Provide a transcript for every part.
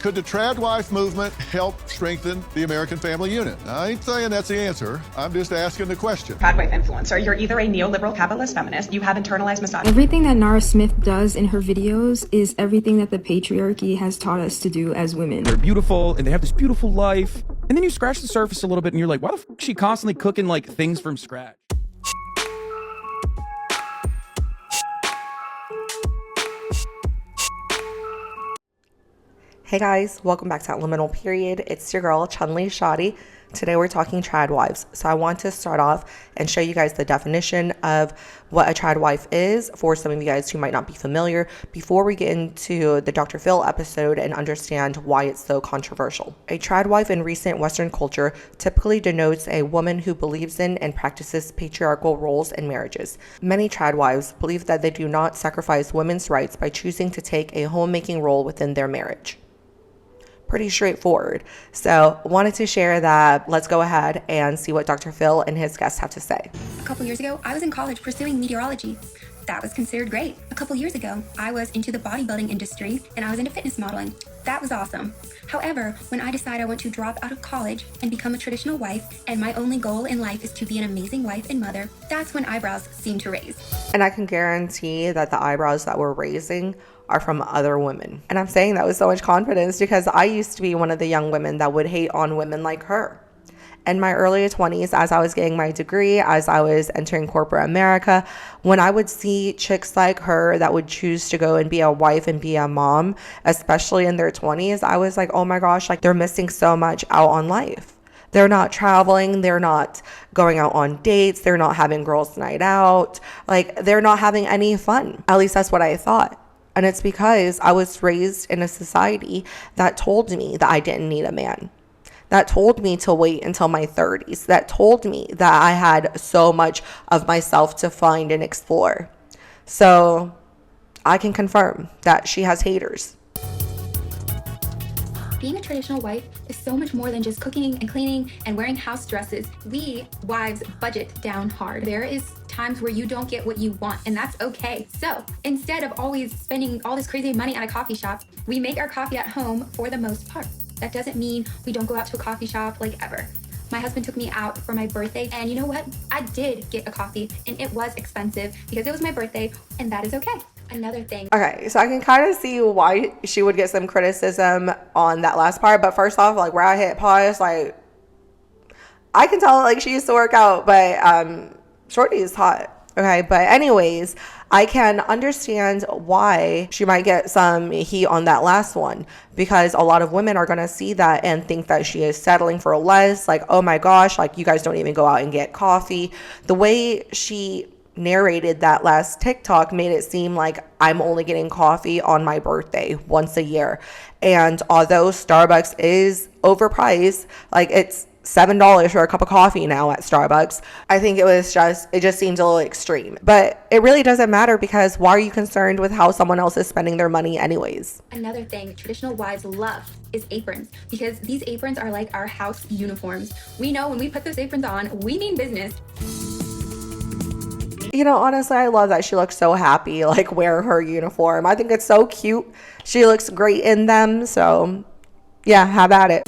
Could the Tradwife Movement help strengthen the American family unit? I ain't saying that's the answer. I'm just asking the question. Tradwife influencer. You're either a neoliberal capitalist feminist, you have internalized misogyny. Everything that Nara Smith does in her videos is everything that the patriarchy has taught us to do as women. They're beautiful and they have this beautiful life. And then you scratch the surface a little bit and you're like, why the fuck is she constantly cooking like things from scratch? Hey guys, welcome back to Liminal Period. It's your girl, Chun-Li Shadi. Today we're talking tradwives. So I want to start off and show you guys the definition of what a tradwife is for some of you guys who might not be familiar before we get into the Dr. Phil episode and understand why it's so controversial. A tradwife in recent Western culture typically denotes a woman who believes in and practices patriarchal roles in marriages. Many tradwives believe that they do not sacrifice women's rights by choosing to take a homemaking role within their marriage. Pretty straightforward. So wanted to share that. Let's go ahead and see what Dr. Phil and his guests have to say. A couple years ago, I was in college pursuing meteorology. That was considered great. A couple years ago, I was into the bodybuilding industry and I was into fitness modeling. That was awesome. However, when I decide I want to drop out of college and become a traditional wife, and my only goal in life is to be an amazing wife and mother, that's when eyebrows seem to raise. And I can guarantee that the eyebrows that we're raising are from other women. And I'm saying that with so much confidence because I used to be one of the young women that would hate on women like her. In my early 20s, as I was getting my degree, as I was entering corporate America, when I would see chicks like her that would choose to go and be a wife and be a mom, especially in their 20s, I was like, oh my gosh, like they're missing so much out on life. They're not traveling, they're not going out on dates, they're not having girls' night out, like they're not having any fun. At least that's what I thought. And it's because I was raised in a society that told me that I didn't need a man, that told me to wait until my 30s, that told me that I had so much of myself to find and explore. So I can confirm that she has haters. Being a traditional wife is so much more than just cooking and cleaning and wearing house dresses. We wives budget down hard. There is times where you don't get what you want, and that's okay. So instead of always spending all this crazy money at a coffee shop, we make our coffee at home for the most part. That doesn't mean we don't go out to a coffee shop like ever. My husband took me out for my birthday, and you know what? I did get a coffee, and it was expensive because it was my birthday, and that is okay. Another thing. Okay, so I can kind of see why she would get some criticism on that last part. But first off, like where I hit pause, like I can tell like she used to work out, but Shorty is hot. Okay, but anyways, I can understand why she might get some heat on that last one because a lot of women are going to see that and think that she is settling for less. Like, oh my gosh, like you guys don't even go out and get coffee. The way she narrated that last TikTok made it seem like I'm only getting coffee on my birthday once a year. And although Starbucks is overpriced, like it's $7 for a cup of coffee now at Starbucks, I think it just seems a little extreme. But it really doesn't matter because why are you concerned with how someone else is spending their money anyways? Another thing traditional wives love is aprons because these aprons are like our house uniforms. We know when we put those aprons on, we mean business. You know, honestly, I love that she looks so happy, like wearing her uniform. I think it's so cute. She looks great in them. So yeah, have at it.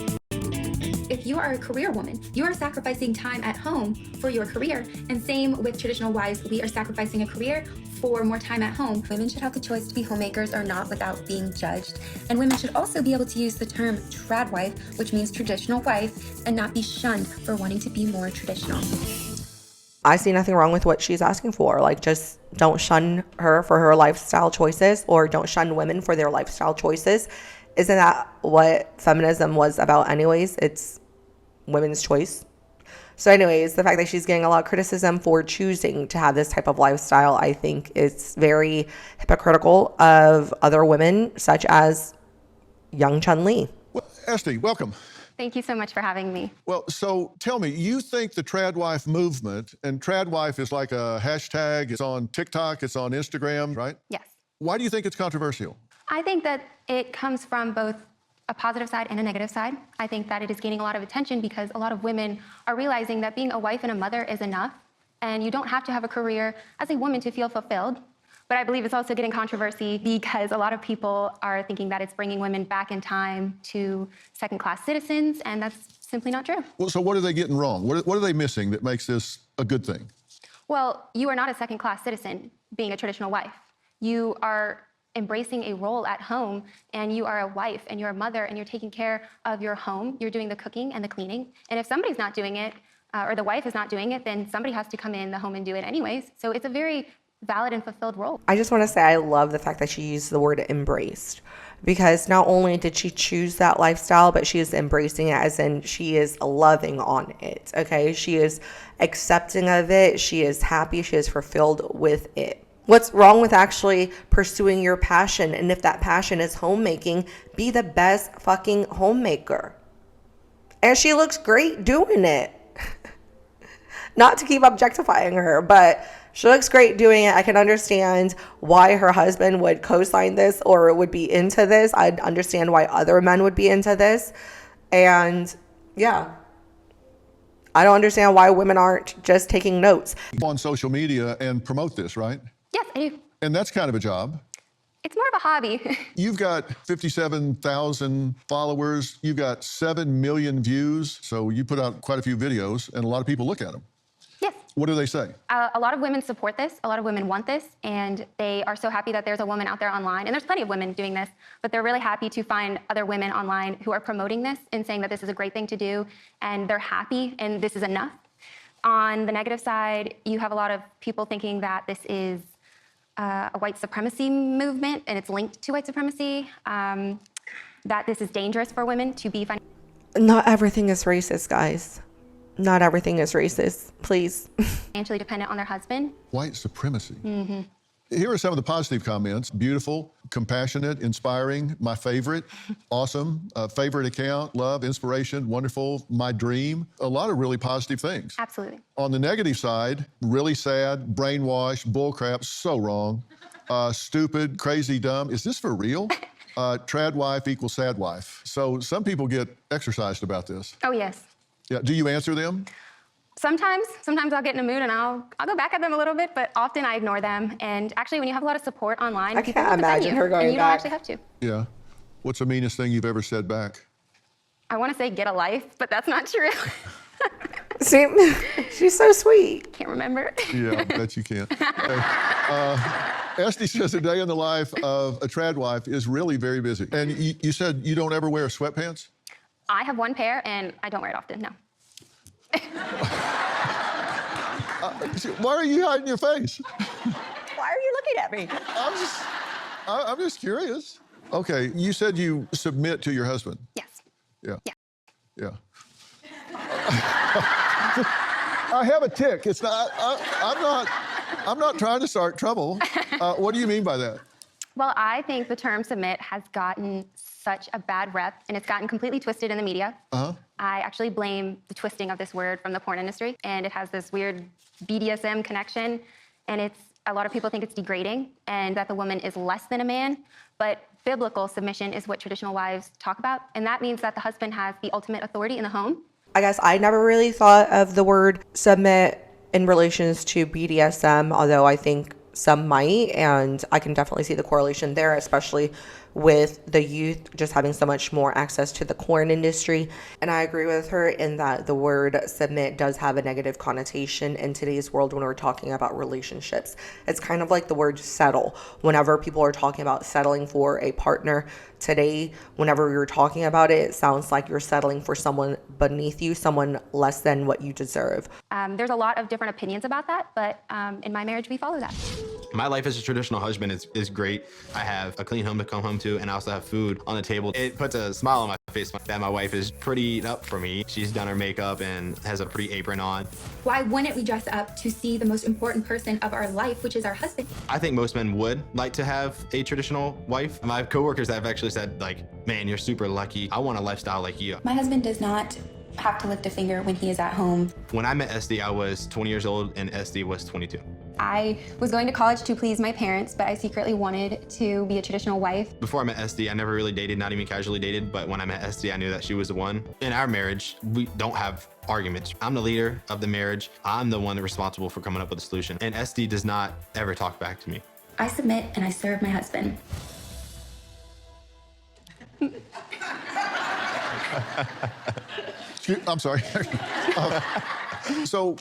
If you are a career woman, you are sacrificing time at home for your career. And same with traditional wives, we are sacrificing a career for more time at home. Women should have the choice to be homemakers or not without being judged. And women should also be able to use the term tradwife, which means traditional wife, and not be shunned for wanting to be more traditional. I see nothing wrong with what she's asking for. Like, just don't shun her for her lifestyle choices or don't shun women for their lifestyle choices. Isn't that what feminism was about anyways? It's women's choice. So anyways, the fact that she's getting a lot of criticism for choosing to have this type of lifestyle, I think is very hypocritical of other women such as young Chun-Li. Well, Esty, welcome. Thank you so much for having me. Well, so tell me, you think the Tradwife movement, and Tradwife is like a hashtag, it's on TikTok, it's on Instagram, right? Yes. Why do you think it's controversial? I think that it comes from both a positive side and a negative side. I think that it is gaining a lot of attention because a lot of women are realizing that being a wife and a mother is enough, and you don't have to have a career as a woman to feel fulfilled, But I believe it's also getting controversy because a lot of people are thinking that it's bringing women back in time to second-class citizens, and that's simply not true. Well, so what are they getting wrong? What are they missing that makes this a good thing? Well, you are not a second-class citizen being a traditional wife. You are embracing a role at home, and you are a wife, and you're a mother, and you're taking care of your home. You're doing the cooking and the cleaning. And if somebody's not doing it, or the wife is not doing it, then somebody has to come in the home and do it anyways. So it's a very valid and fulfilled role. I just want to say I love the fact that she used the word embraced, because not only did she choose that lifestyle, but she is embracing it, as in she is loving on it, okay? She is accepting of it. She is happy. She is fulfilled with it. What's wrong with actually pursuing your passion? And if that passion is homemaking, be the best fucking homemaker. And she looks great doing it. Not to keep objectifying her, but she looks great doing it. I can understand why her husband would co-sign this or would be into this. I'd understand why other men would be into this. And yeah, I don't understand why women aren't just taking notes. On social media and promote this, right? Yes, I do. And that's kind of a job. It's more of a hobby. You've got 57,000 followers. You've got 7 million views. So you put out quite a few videos, and a lot of people look at them. Yes. What do they say? A lot of women support this. A lot of women want this, and they are so happy that there's a woman out there online. And there's plenty of women doing this, but they're really happy to find other women online who are promoting this and saying that this is a great thing to do, and they're happy, and this is enough. On the negative side, you have a lot of people thinking that this is a white supremacy movement, and it's linked to white supremacy, that this is dangerous for women to be Not everything is racist, guys. Not everything is racist, please. financially dependent on their husband. White supremacy. Mm-hmm. Here are some of the positive comments. Beautiful, compassionate, inspiring, my favorite, awesome, favorite account, love, inspiration, wonderful, my dream. A lot of really positive things. Absolutely. On the negative side, really sad, brainwashed, bullcrap, so wrong, stupid, crazy, dumb. Is this for real? Trad wife equals sad wife. So some people get exercised about this. Oh, yes. Yeah. Do you answer them? Sometimes I'll get in a mood and I'll go back at them a little bit, but often I ignore them. And actually, when you have a lot of support online, I people can't will defend imagine you, her going and you don't back. actually have to. Yeah. What's the meanest thing you've ever said back? I want to say get a life, but that's not true. See, she's so sweet. Can't remember. Yeah, I bet you can. Esty says a day in the life of a trad wife is really very busy. And you said you don't ever wear sweatpants? I have one pair and I don't wear it often, no. Why are you hiding your face? Why are you looking at me? I'm just curious. Okay, you said you submit to your husband. Yes. Yeah. Yeah. Yeah. I have a tick. It's not. I'm not trying to start trouble. What do you mean by that? Well, I think the term submit has gotten such a bad rep, and it's gotten completely twisted in the media. Uh-huh. I actually blame the twisting of this word from the porn industry, and it has this weird BDSM connection, and a lot of people think it's degrading and that the woman is less than a man, but biblical submission is what traditional wives talk about, and that means that the husband has the ultimate authority in the home. I guess I never really thought of the word submit in relations to BDSM, although I think some might, and I can definitely see the correlation there, especially with the youth just having so much more access to the porn industry. And I agree with her in that the word submit does have a negative connotation in today's world when we're talking about relationships. It's kind of like the word settle. Whenever people are talking about settling for a partner today, whenever you're talking about it, it sounds like you're settling for someone beneath you, someone less than what you deserve. There's a lot of different opinions about that, but in my marriage, we follow that. My life as a traditional husband is great. I have a clean home to come home to, and I also have food on the table. It puts a smile on my face that my wife is prettied up for me. She's done her makeup and has a pretty apron on. Why wouldn't we dress up to see the most important person of our life, which is our husband? I think most men would like to have a traditional wife. My coworkers have actually said, like, man, you're super lucky. I want a lifestyle like you. My husband does not have to lift a finger when he is at home. When I met Esty, I was 20 years old and Esty was 22. I was going to college to please my parents, but I secretly wanted to be a traditional wife. Before I met Esty, I never really dated, not even casually dated, but when I met Esty, I knew that she was the one. In our marriage, we don't have arguments. I'm the leader of the marriage. I'm the one responsible for coming up with a solution. And Esty does not ever talk back to me. I submit and I serve my husband. I'm sorry. So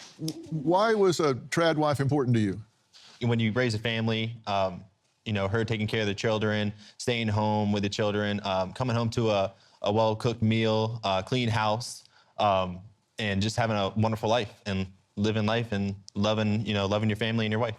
why was a trad wife important to you? When you raise a family, her taking care of the children, staying home with the children, coming home to a well-cooked meal, clean house, and just having a wonderful life and living life and loving your family and your wife.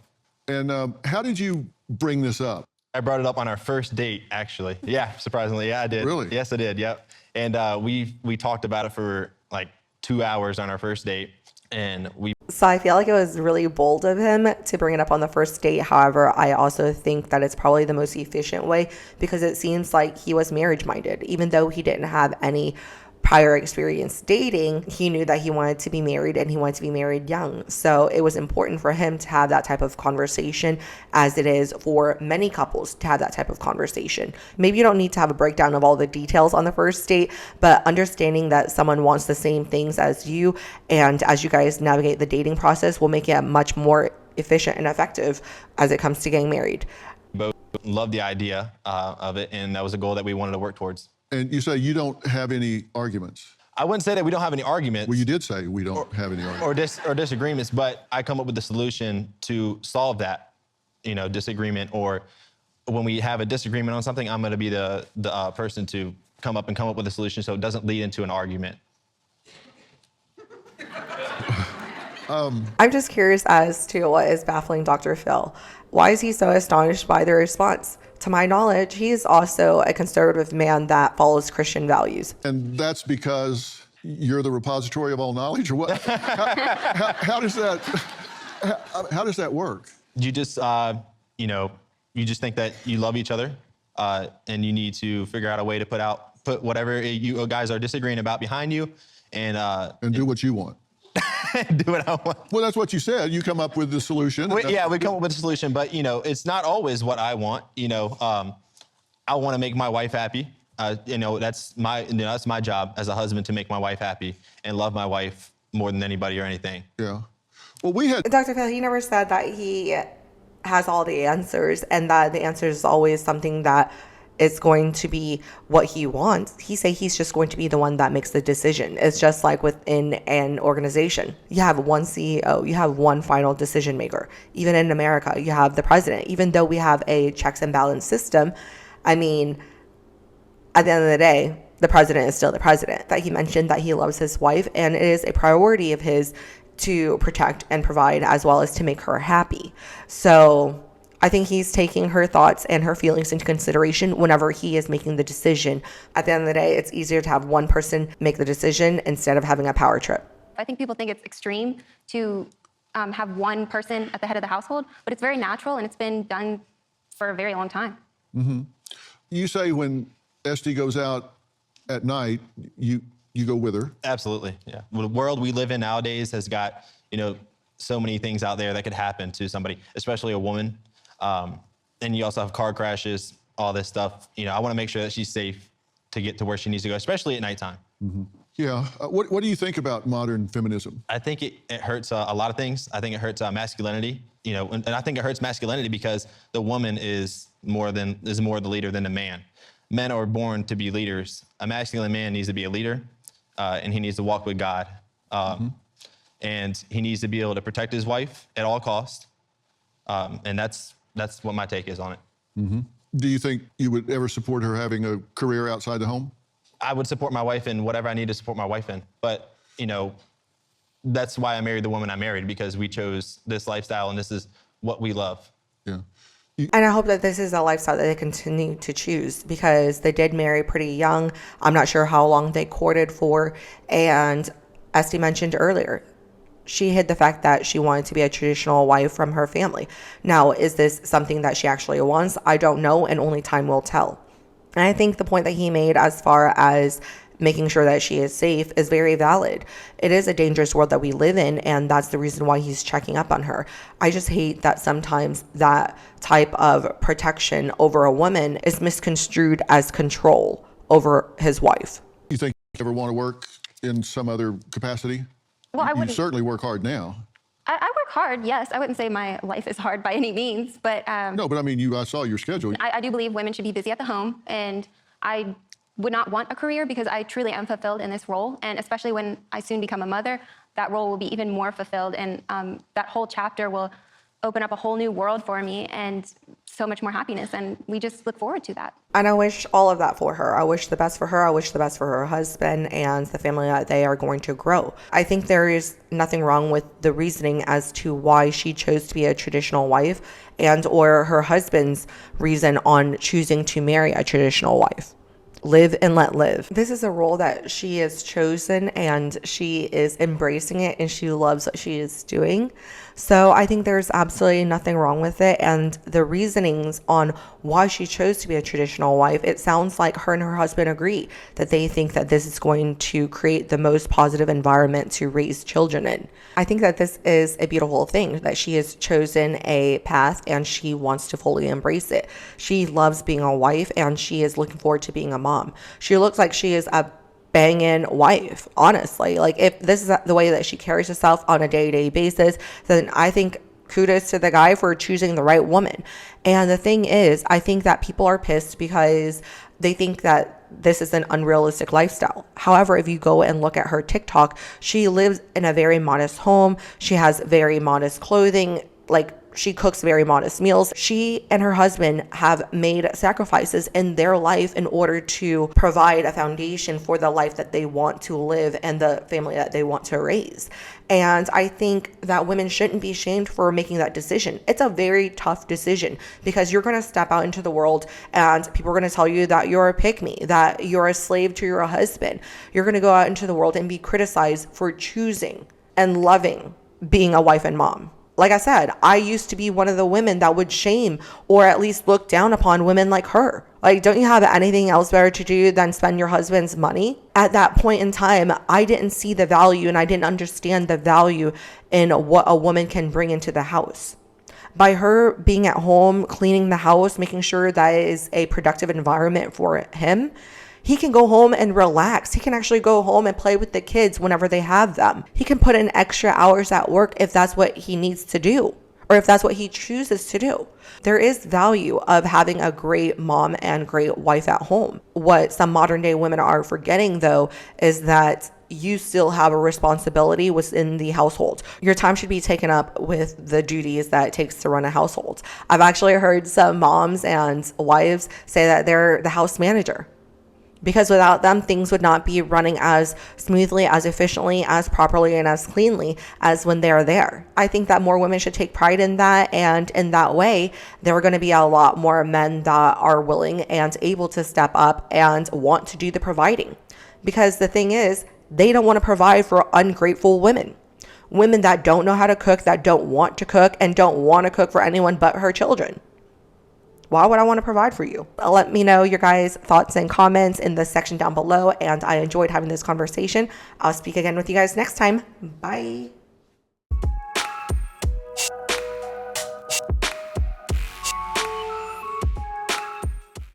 And how did you bring this up? I brought it up on our first date, actually. Yeah, surprisingly, yeah, I did. Really? Yes, I did. Yep. And we talked about it for like 2 hours on our first date, and we. So I feel like it was really bold of him to bring it up on the first date. However, I also think that it's probably the most efficient way because it seems like he was marriage-minded. Even though he didn't have any prior experience dating, he knew that he wanted to be married and he wanted to be married young. So it was important for him to have that type of conversation, as it is for many couples to have that type of conversation. Maybe you don't need to have a breakdown of all the details on the first date, but understanding that someone wants the same things as you, and as you guys navigate the dating process, will make it much more efficient and effective as it comes to getting married. Both loved the idea of it, and that was a goal that we wanted to work towards. And you say you don't have any arguments. I wouldn't say that we don't have any arguments. Well, you did say we don't have any arguments. Or disagreements, but I come up with the solution to solve that, disagreement. Or when we have a disagreement on something, I'm going to be the person to come up with a solution so it doesn't lead into an argument. I'm just curious as to what is baffling Dr. Phil. Why is he so astonished by the response? To my knowledge, he is also a conservative man that follows Christian values. And that's because you're the repository of all knowledge, or what? How does that work? You just, you just think that you love each other, and you need to figure out a way to put whatever you guys are disagreeing about behind you, and do what you want. Do what I want. Well, that's what you said. You come up with the solution. We come up with a solution, but it's not always what I want. I want to make my wife happy. That's my job as a husband, to make my wife happy and love my wife more than anybody or anything. Yeah. Well, we had Dr. Phil, he never said that he has all the answers and that the answer is always something that is going to be what he wants. He said he's just going to be the one that makes the decision. It's just like within an organization. You have one CEO, you have one final decision maker. Even in America, you have the president. Even though we have a checks and balance system, I mean, at the end of the day, the president is still the president. That he mentioned that he loves his wife, and it is a priority of his to protect and provide, as well as to make her happy. So I think he's taking her thoughts and her feelings into consideration whenever he is making the decision. At the end of the day, it's easier to have one person make the decision instead of having a power trip. I think people think it's extreme to have one person at the head of the household, but it's very natural and it's been done for a very long time. Mm-hmm. You say when Esty goes out at night, you go with her. Absolutely, yeah. Well, the world we live in nowadays has got, so many things out there that could happen to somebody, especially a woman. And you also have car crashes, all this stuff. I want to make sure that she's safe to get to where she needs to go, especially at nighttime. Mm-hmm. Yeah. What do you think about modern feminism? I think it hurts a lot of things. I think it hurts masculinity, and I think it hurts masculinity because the woman is more the leader than the man. Men are born to be leaders. A masculine man needs to be a leader, and he needs to walk with God. And he needs to be able to protect his wife at all costs. And that's what my take is on it. Mm-hmm. Do you think you would ever support her having a career outside the home? I would support my wife in whatever I need to support my wife in. But, that's why I married the woman I married, because we chose this lifestyle and this is what we love. Yeah. And I hope that this is a lifestyle that they continue to choose, because they did marry pretty young. I'm not sure how long they courted for. And as Esty mentioned earlier, she hid the fact that she wanted to be a traditional wife from her family. Now, is this something that she actually wants? I don't know, and only time will tell. And I think the point that he made as far as making sure that she is safe is very valid. It is a dangerous world that we live in, and that's the reason why he's checking up on her. I just hate that sometimes that type of protection over a woman is misconstrued as control over his wife. You think you ever want to work in some other capacity? Well, I wouldn't. You certainly work hard now. I work hard, yes. I wouldn't say my life is hard by any means, but No, but I mean, I saw your schedule. I do believe women should be busy at the home, and I would not want a career because I truly am fulfilled in this role. And especially when I soon become a mother, that role will be even more fulfilled, and that whole chapter will open up a whole new world for me and so much more happiness. And we just look forward to that. And I wish all of that for her. I wish the best for her. I wish the best for her husband and the family that they are going to grow. I think there is nothing wrong with the reasoning as to why she chose to be a traditional wife and or her husband's reason on choosing to marry a traditional wife. Live and let live. This is a role that she has chosen, and she is embracing it, and she loves what she is doing. So I think there's absolutely nothing wrong with it. And the reasonings on why she chose to be a traditional wife, it sounds like her and her husband agree that they think that this is going to create the most positive environment to raise children in. I think that this is a beautiful thing, that she has chosen a path and she wants to fully embrace it. She loves being a wife, and she is looking forward to being a mom. She looks like she is a banging wife, honestly. Like, if this is the way that she carries herself on a day-to-day basis, then I think kudos to the guy for choosing the right woman. And the thing is, I think that people are pissed because they think that this is an unrealistic lifestyle. However, if you go and look at her TikTok, she lives in a very modest home. She has very modest clothing. Like, she cooks very modest meals. She and her husband have made sacrifices in their life in order to provide a foundation for the life that they want to live and the family that they want to raise. And I think that women shouldn't be shamed for making that decision. It's a very tough decision because you're going to step out into the world and people are going to tell you that you're a pick-me, that you're a slave to your husband. You're going to go out into the world and be criticized for choosing and loving being a wife and mom. Like I said, I used to be one of the women that would shame or at least look down upon women like her. Like, don't you have anything else better to do than spend your husband's money? At that point in time, I didn't see the value and I didn't understand the value in what a woman can bring into the house. By her being at home, cleaning the house, making sure that it is a productive environment for him, he can go home and relax. He can actually go home and play with the kids whenever they have them. He can put in extra hours at work if that's what he needs to do, or if that's what he chooses to do. There is value of having a great mom and great wife at home. What some modern day women are forgetting, though, is that you still have a responsibility within the household. Your time should be taken up with the duties that it takes to run a household. I've actually heard some moms and wives say that they're the house manager, because without them, things would not be running as smoothly, as efficiently, as properly, and as cleanly as when they're there. I think that more women should take pride in that, and in that way, there are going to be a lot more men that are willing and able to step up and want to do the providing. Because the thing is, they don't want to provide for ungrateful women. Women that don't know how to cook, that don't want to cook, and don't want to cook for anyone but her children. Why would I want to provide for you? Let me know your guys' thoughts and comments in the section down below. And I enjoyed having this conversation. I'll speak again with you guys next time. Bye.